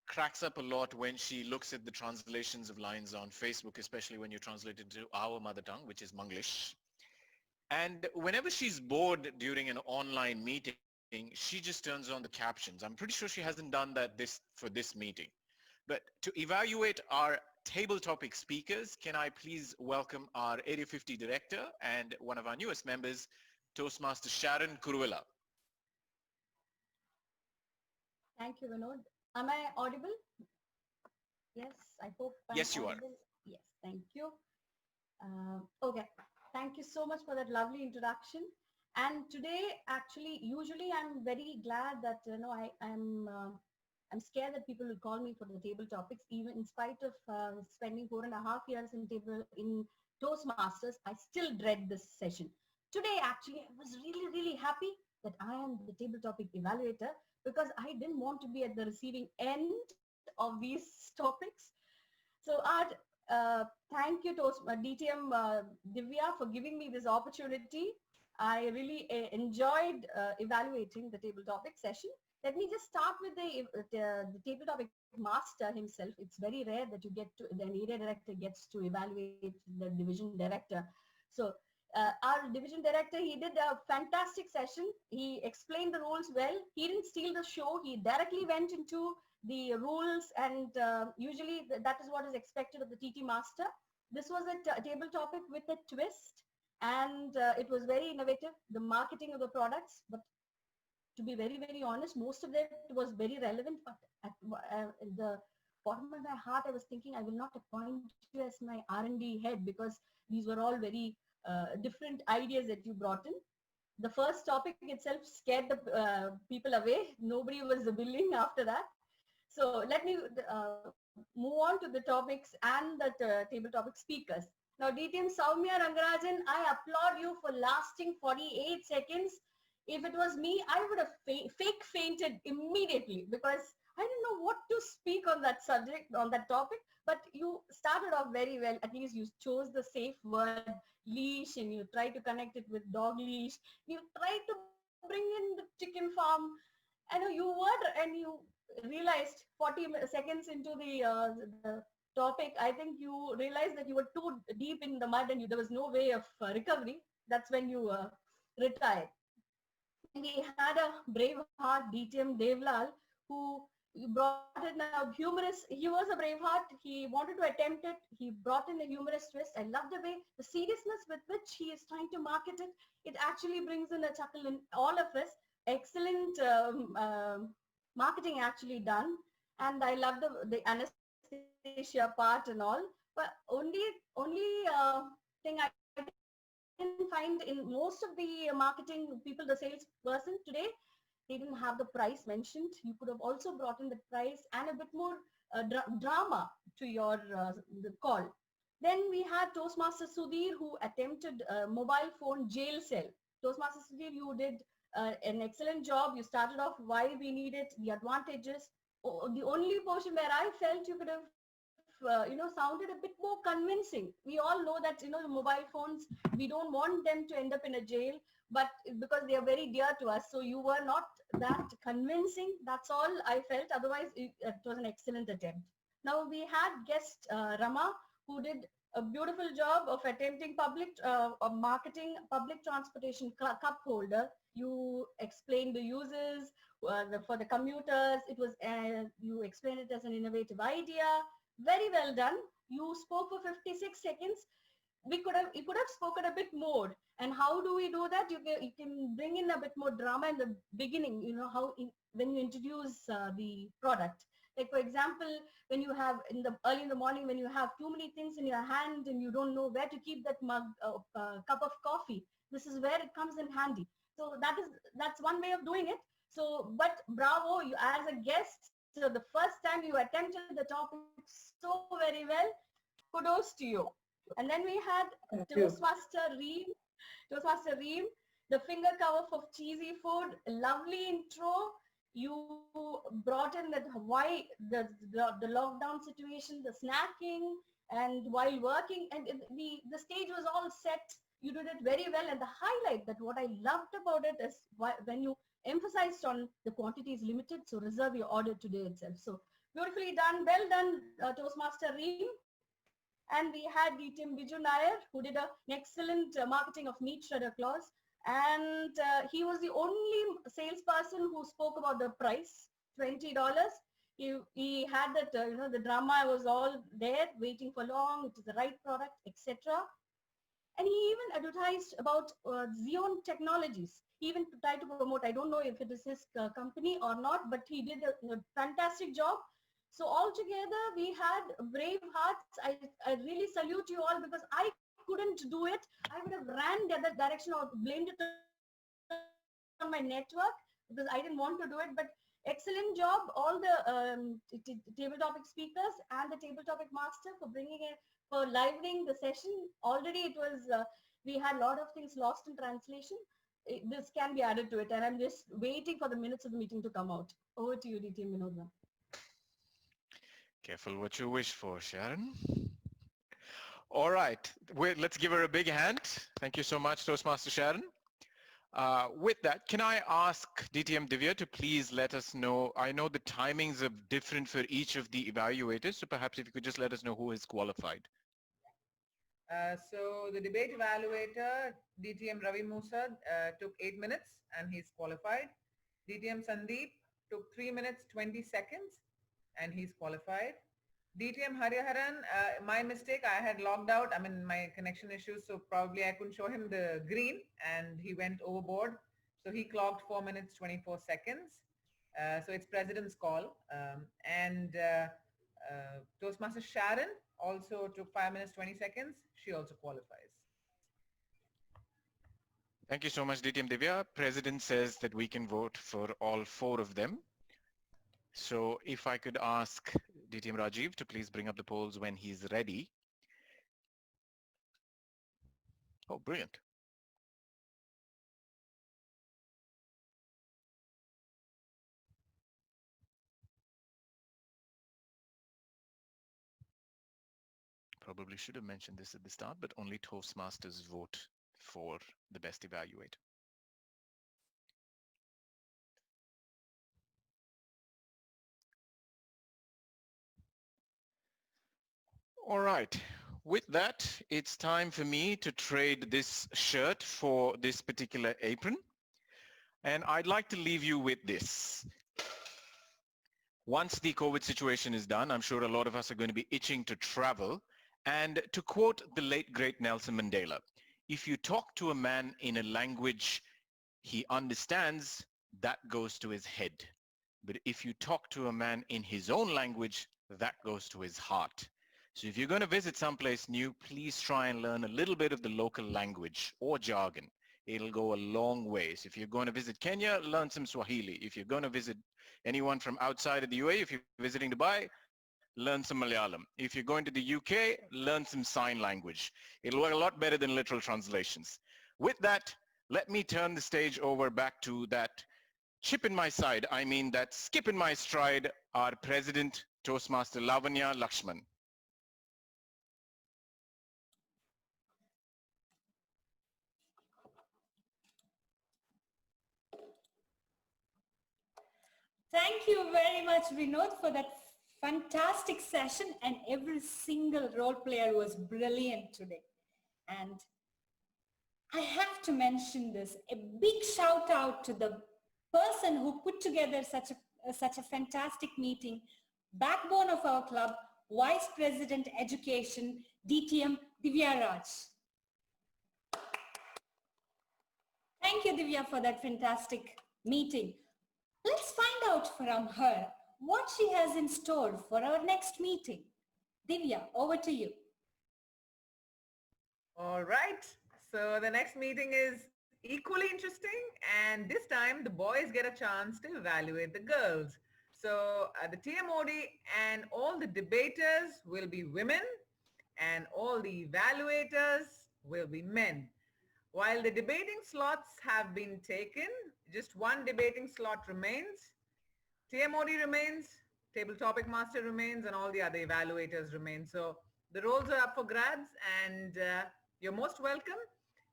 cracks up a lot when she looks at the translations of lines on Facebook, especially when you translate it to our mother tongue, which is Manglish. And whenever she's bored during an online meeting, she just turns on the captions. I'm pretty sure she hasn't done that for this meeting. But to evaluate our table topic speakers, can I please welcome our Area 50 director and one of our newest members, Toastmaster Sharon Kuruvilla. Thank you, Vinod. Am I audible? Yes, I hope I'm Yes, you audible. Yes, thank you. Okay, thank you so much for that lovely introduction. And today, actually, usually I'm very glad that, I'm scared that people will call me for the table topics, even in spite of spending 4.5 years in Toastmasters, I still dread this session. Today, actually, I was really happy that I am the table topic evaluator because I didn't want to be at the receiving end of these topics. So thank you to DTM Divya for giving me this opportunity. I really enjoyed evaluating the table topic session. Let me just start with the table topic master himself. It's very rare that the area director gets to evaluate the division director. So our division director, he did a fantastic session. He explained the rules well. He didn't steal the show. He directly went into the rules, and usually that is what is expected of the TT master. This was a table topic with a twist, and it was very innovative, the marketing of the products. But to be very honest, most of it was very relevant, but at the bottom of my heart, I was thinking I will not appoint you as my R&D head because these were all very different ideas that you brought in. The first topic itself scared the people away. Nobody was billing after that. So let me move on to the topics and the table topic speakers. Now, DTM Soumya Rangarajan, I applaud you for lasting 48 seconds. If it was me, I would have fake fainted immediately because I didn't know what to speak on that subject, on that topic. But you started off very well. At least you chose the safe word, leash, and you try to connect it with dog leash. You try to bring in the chicken farm. I know you were, and you realized 40 seconds into the topic, I think you realized that you were too deep in the mud and there was no way of recovery. That's when you retired. And we had a brave heart, DTM Devlal, who brought in a humorous, he was a brave heart. He wanted to attempt it. He brought in a humorous twist. I love the way, the seriousness with which he is trying to market it. It actually brings in a chuckle in all of us. Excellent marketing actually done. And I love the anesthesia part and all. But only thing I didn't find in most of the marketing people, the salesperson today, they didn't have the price mentioned. You could have also brought in the price and a bit more drama to your the call. Then we had Toastmaster Sudhir, who attempted mobile phone jail cell. Toastmaster Sudhir, you did an excellent job. You started off why we need it, the advantages. The only portion where I felt you could have sounded a bit more convincing. We all know that, the mobile phones, we don't want them to end up in a jail, but because they are very dear to us. So you were not that convincing. That's all I felt. Otherwise, it was an excellent attempt. Now we had guest Rama, who did a beautiful job of attempting public marketing, public transportation cup holder. You explained the uses for the commuters. It was you explained it as an innovative idea. Very well done. You spoke for 56 seconds. You could have spoken a bit more. And how do we do that? You can bring in a bit more drama in the beginning. When you introduce the product. Like, for example, when you have early in the morning, when you have too many things in your hand and you don't know where to keep that mug, cup of coffee, this is where it comes in handy. So that's one way of doing it. So, but bravo, you as a guest. So the first time you attempted the topic so very well. kudos to you. And then we had Thank you. Toastmaster Reem, the finger cover for cheesy food, lovely intro. You brought in that why the lockdown situation, the snacking, and while working, and the stage was all set. You did it very well, and the highlight that what I loved about it is when you emphasized on the quantity is limited, so reserve your order today itself. So beautifully done, well done, Toastmaster Reem. And we had the Tim Biju Nair, who did an excellent marketing of meat shredder clause. And he was the only salesperson who spoke about the price, $20. He had that, the drama was all there, waiting for long, it is the right product, etc. And he even advertised about Xeon Technologies. He even tried to promote, I don't know if it is his company or not, but he did a fantastic job. So altogether, we had brave hearts. I really salute you all because I couldn't do it. I would have ran the other direction or blamed it on my network because I didn't want to do it. But excellent job, all the table topic speakers and the table topic master for bringing it, for livening the session. Already it was, we had a lot of things lost in translation. This can be added to it, and I'm just waiting for the minutes of the meeting to come out. Over to you, DTM Vinodha. Careful what you wish for, Sharon. All right, let's give her a big hand. Thank you so much, Toastmaster Sharon. With that, can I ask DTM Divya to please let us know, I know the timings are different for each of the evaluators, so perhaps if you could just let us know who is qualified. So the debate evaluator, DTM Ravi Musa, took 8 minutes and he's qualified. DTM Sandeep took 3 minutes, 20 seconds and he's qualified. DTM Hariharan, my mistake, I had logged out. I mean, my connection issues, so probably I couldn't show him the green and he went overboard. So he clocked 4 minutes, 24 seconds. So it's President's call. Toastmaster Sharon also took 5 minutes, 20 seconds. She also qualifies. Thank you so much, DTM Divya. President says that we can vote for all 4 of them. So if I could ask DTM Rajiv to please bring up the polls when he's ready. Oh, brilliant. Probably should have mentioned this at the start, but only Toastmasters vote for the best evaluator. All right. With that, it's time for me to trade this shirt for this particular apron. And I'd like to leave you with this. Once the COVID situation is done, I'm sure a lot of us are going to be itching to travel. And to quote the late, great Nelson Mandela, if you talk to a man in a language he understands, that goes to his head. But if you talk to a man in his own language, that goes to his heart. So if you're going to visit someplace new, please try and learn a little bit of the local language or jargon. It'll go a long way. So if you're going to visit Kenya, learn some Swahili. If you're going to visit anyone from outside of the UAE, if you're visiting Dubai, learn some Malayalam. If you're going to the UK, learn some sign language. It'll work a lot better than literal translations. With that, let me turn the stage over back to that chip in my side, I mean that skip in my stride, our President, Toastmaster Lavanya Lakshman. Thank you very much, Vinod, for that fantastic session, and every single role player was brilliant today. And I have to mention this, a big shout out to the person who put together such a fantastic meeting, backbone of our club, Vice President Education, DTM Divya Raj. Thank you, Divya, for that fantastic meeting. Let's find out from her what she has in store for our next meeting. Divya, over to you. All right. So the next meeting is equally interesting, and this time the boys get a chance to evaluate the girls. So the TMOD and all the debaters will be women, and all the evaluators will be men. While the debating slots have been taken, just one debating slot remains. TMOD remains, table topic master remains, and all the other evaluators remain. So the roles are up for grabs, and you're most welcome.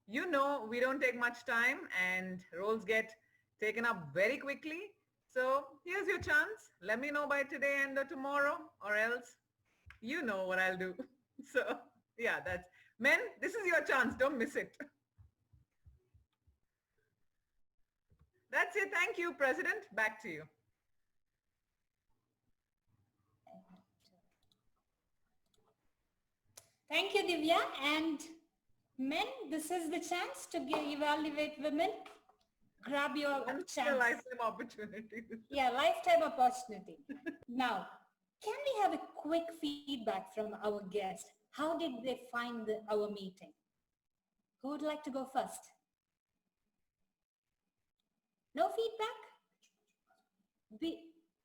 You know we don't take much time, and roles get taken up very quickly. So here's your chance. Let me know by today and or tomorrow, or else you know what I'll do. So yeah, that's men. This is your chance. Don't miss it. That's it. Thank you, President. Back to you. Thank you, Divya. And men, this is the chance to evaluate women. Grab your Once chance. in a lifetime opportunity. Yeah, lifetime opportunity. Now, can we have a quick feedback from our guest? How did they find our meeting? Who would like to go first? No feedback?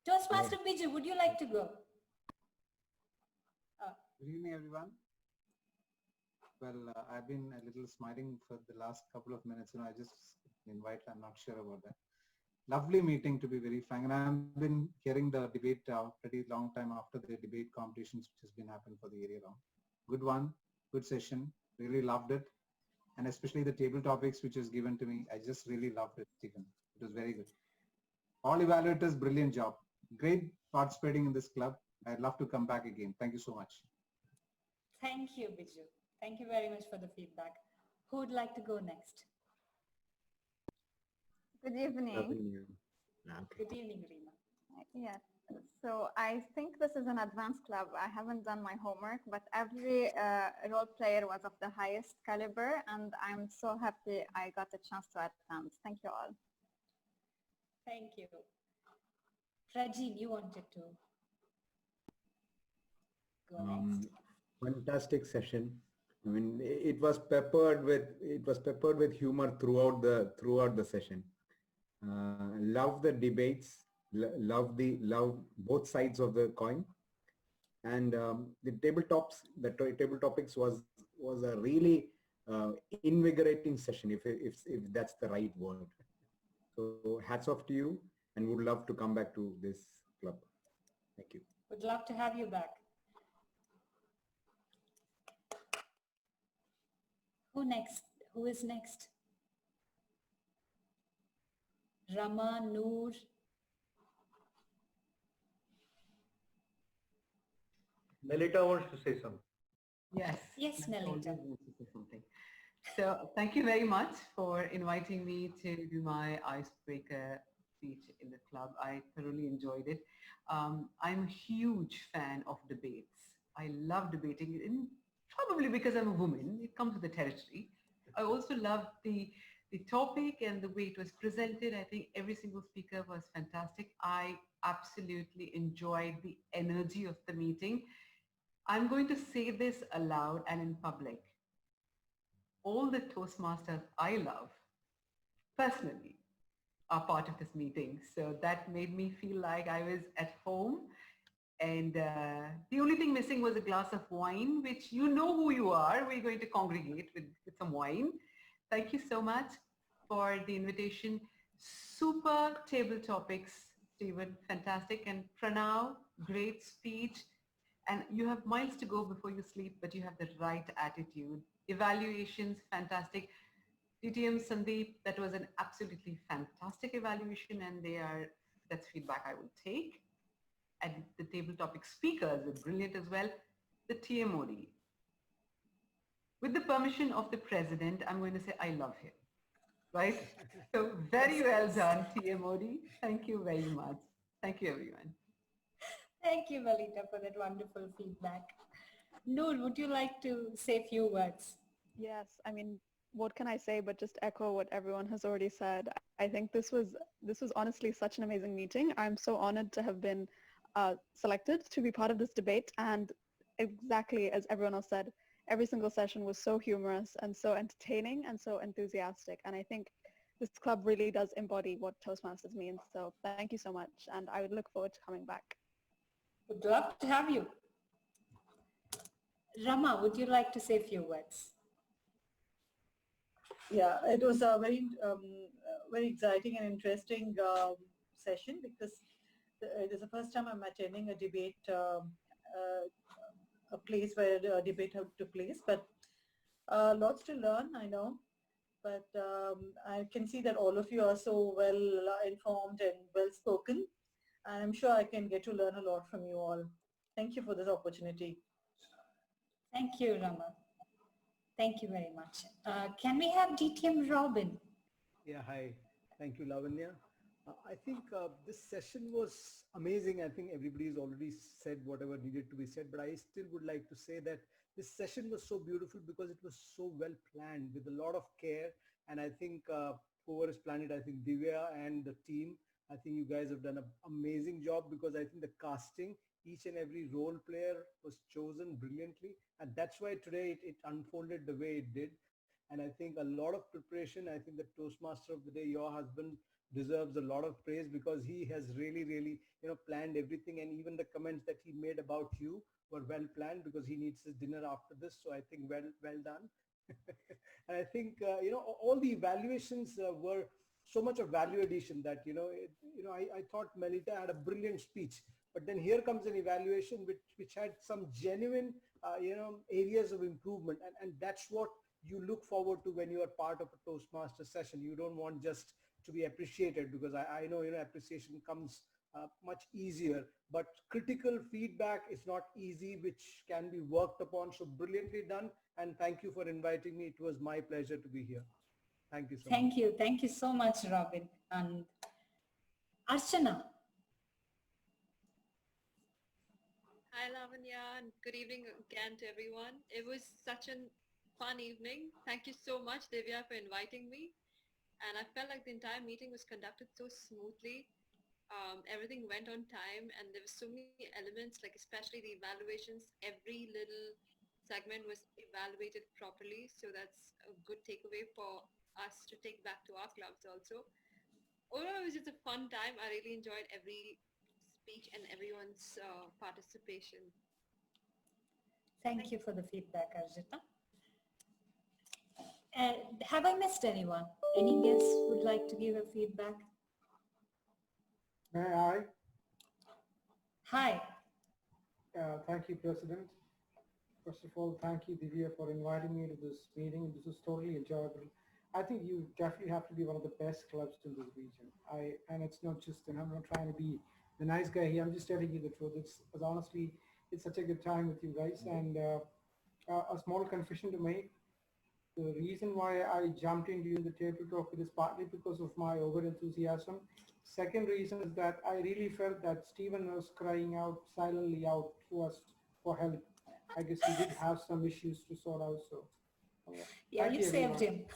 Toastmaster Biju, would you like to go? Good evening, everyone. Well, I've been a little smiling for the last couple of minutes. I just invite, I'm not sure about that. Lovely meeting, to be very frank. And I've been hearing the debate pretty long time after the debate competitions, which has been happening for the area round. Good one, good session. Really loved it. And especially the table topics, which was given to me. I just really loved it, Stephen. It was very good. All evaluators, brilliant job. Great participating in this club. I'd love to come back again. Thank you so much. Thank you, Biju. Thank you very much for the feedback. Who would like to go next? Good evening. Good evening, Reema. Yes. So I think this is an advanced club. I haven't done my homework, but every role player was of the highest caliber, and I'm so happy I got a chance to attend. Thank you all. Thank you. Rajin, you wanted to go next. Fantastic session. I mean, it was peppered with humor throughout the session. Love the debates. Love both sides of the coin, and the table topics was a really invigorating session, if that's the right word. So hats off to you, and would love to come back to this club. Thank you. Would love to have you back. Who next? Who is next? Rama, Noor. Melita wants to say something. Yes. Yes, Melita. Something. So thank you very much for inviting me to do my icebreaker speech in the club. I thoroughly enjoyed it. I'm a huge fan of debates. I love debating, probably because I'm a woman. It comes with the territory. I also loved the topic and the way it was presented. I think every single speaker was fantastic. I absolutely enjoyed the energy of the meeting. I'm going to say this aloud and in public. All the Toastmasters I love, personally, are part of this meeting. So that made me feel like I was at home. And the only thing missing was a glass of wine, which you know who you are. We're going to congregate with some wine. Thank you so much for the invitation. Super table topics, Stephen, fantastic. And Pranav, great speech. And you have miles to go before you sleep, but you have the right attitude. Evaluations, fantastic. DTM Sandeep, that was an absolutely fantastic evaluation, and that's feedback I will take. And the table topic speakers were brilliant as well. The TMOD. With the permission of the president, I'm going to say I love him, right? So very well done, TMOD. Thank you very much. Thank you, everyone. Thank you, Melita, for that wonderful feedback. Noor, would you like to say a few words? Yes, I mean, what can I say but just echo what everyone has already said. I think this was honestly such an amazing meeting. I'm so honored to have been selected to be part of this debate, and exactly as everyone else said, every single session was so humorous and so entertaining and so enthusiastic, and I think this club really does embody what Toastmasters means. So thank you so much, and I would look forward to coming back. Would love to have you. Rama, would you like to say a few words? Yeah, it was a very exciting and interesting session because it is the first time I'm attending a debate, a place where a debate took place. But lots to learn, I know. But I can see that all of you are so well informed and well spoken. I'm sure I can get to learn a lot from you all. Thank you for this opportunity. Thank you, Rama. Thank you very much. Can we have DTM Robin? Yeah, hi. Thank you, Lavanya. I think this session was amazing. I think everybody's already said whatever needed to be said, but I still would like to say that this session was so beautiful because it was so well planned with a lot of care. And I think whoever has planned it, I think Divya and the team, I think you guys have done an amazing job because I think the casting, each and every role player was chosen brilliantly. And that's why today it unfolded the way it did. And I think a lot of preparation. I think the Toastmaster of the day, your husband, deserves a lot of praise because he has really, planned everything. And even the comments that he made about you were well planned because he needs his dinner after this. So I think well done. And I think, all the evaluations were so much of value addition that, I thought Melita had a brilliant speech. But then here comes an evaluation which had some genuine, areas of improvement. And that's what you look forward to when you are part of a Toastmaster session. You don't want just to be appreciated because I know, appreciation comes much easier, but critical feedback is not easy, which can be worked upon. So brilliantly done. And thank you for inviting me. It was my pleasure to be here. Thank you so much. Thank you. Thank you so much, Robin. And Archana. Hi, Lavanya, and good evening again to everyone. It was such a fun evening. Thank you so much, Divya, for inviting me. And I felt like the entire meeting was conducted so smoothly. Everything went on time, and there were so many elements, like especially the evaluations. Every little segment was evaluated properly. So that's a good takeaway for us to take back to our clubs also. Overall, it was just a fun time. I really enjoyed every speech and everyone's participation. Thank you for the feedback, Arjita. Have I missed anyone? Any guests would like to give a feedback? May I? Hi. Thank you, President. First of all, thank you, Divya, for inviting me to this meeting. This was totally enjoyable. I think you definitely have to be one of the best clubs in this region. And it's not just, and I'm not trying to be the nice guy here. I'm just telling you the truth. It's honestly, it's such a good time with you guys. And a small confession to make. The reason why I jumped in during the table talk is partly because of my over enthusiasm. Second reason is that I really felt that Stephen was crying out silently out to us for help. I guess he did have some issues to sort out. So yeah, you saved him.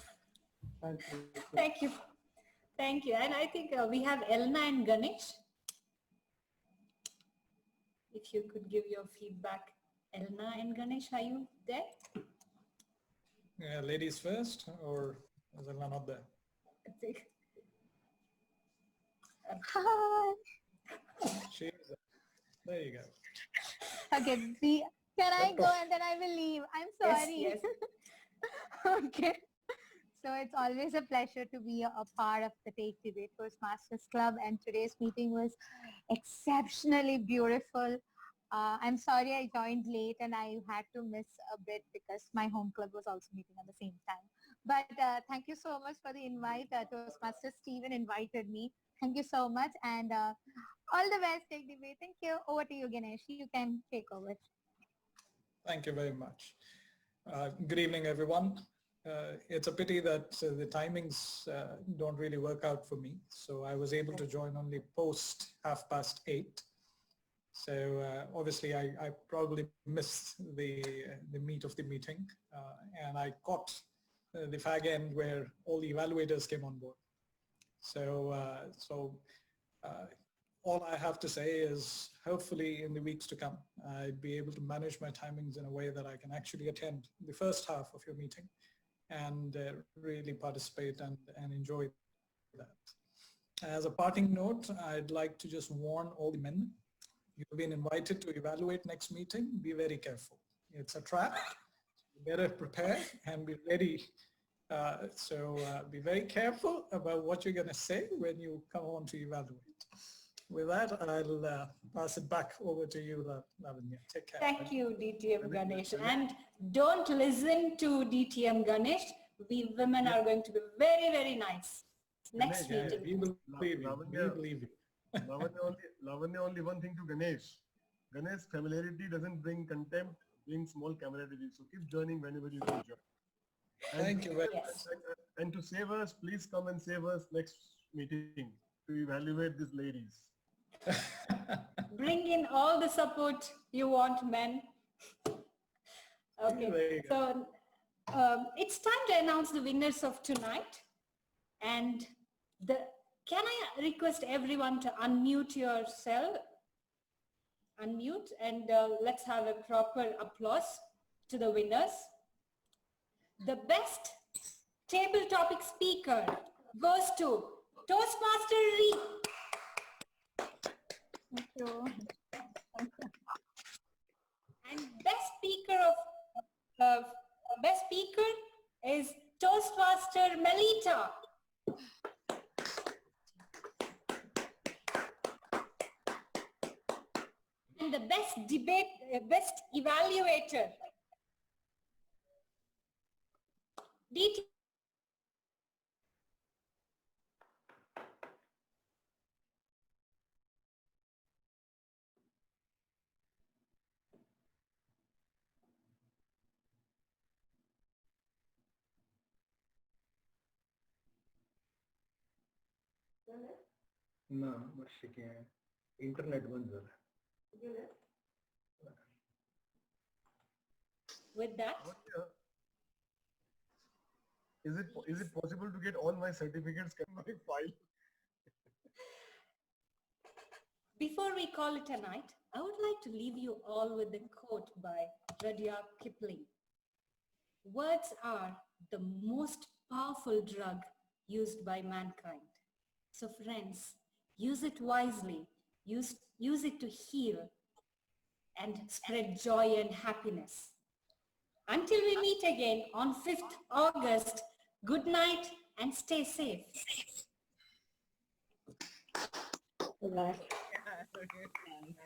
Thank you. Thank you. Thank you. And I think we have Elna and Ganesh. If you could give your feedback. Elna and Ganesh, are you there? Ladies first, or is Elna not there? Hi. She is. There you go. Okay, can I go and then I will leave? I'm sorry. Yes, Okay. So it's always a pleasure to be a part of the Take Debate Toastmasters Club, and today's meeting was exceptionally beautiful. I'm sorry I joined late and I had to miss a bit because my home club was also meeting at the same time. But thank you so much for the invite. Toastmaster Stephen invited me. Thank you so much, and all the best, Take Debate. Thank you. Over to you, Ganesh. You can take over. Thank you very much. Good evening, everyone. It's a pity that the timings don't really work out for me. So I was able to join only post 8:30. So obviously I probably missed the meat of the meeting, and I caught the fag end where all the evaluators came on board. So all I have to say is hopefully in the weeks to come, I'd be able to manage my timings in a way that I can actually attend the first half of your meeting and really participate and enjoy that. As a parting note, I'd like to just warn all the men, you've been invited to evaluate next meeting, be very careful. It's a trap. You better prepare and be ready. So be very careful about what you're going to say when you come on to evaluate. With that, I'll pass it back over to you, Lavanya. Take care. Thank you, DTM Ganesh. And don't listen to DTM Ganesh. We women are going to be very, very nice. Next meeting. We believe you. We believe you. Lavanya, only one thing to Ganesh. Ganesh, familiarity doesn't bring contempt, brings small camaraderie. So keep joining whenever you can join. Thank you very much. And to save us, please come and save us next meeting to evaluate these ladies. Bring in all the support you want, men. Okay, so it's time to announce the winners of tonight. And can I request everyone to unmute yourself? Unmute, and let's have a proper applause to the winners. The best table topic speaker goes to Toastmaster Ree. Thank you. And best speaker is Toastmaster Melita. And the best evaluator, DT. No, but she can. Internet band ho raha hai. With that, is it possible to get all my certificates in my file? before we call it a night, I would like to leave you all with a quote by Rudyard Kipling. Words are the most powerful drug used by mankind. So friends, use it wisely, use it to heal and spread joy and happiness. Until we meet again on 5th August, good night and stay safe. Yeah, okay. Nice.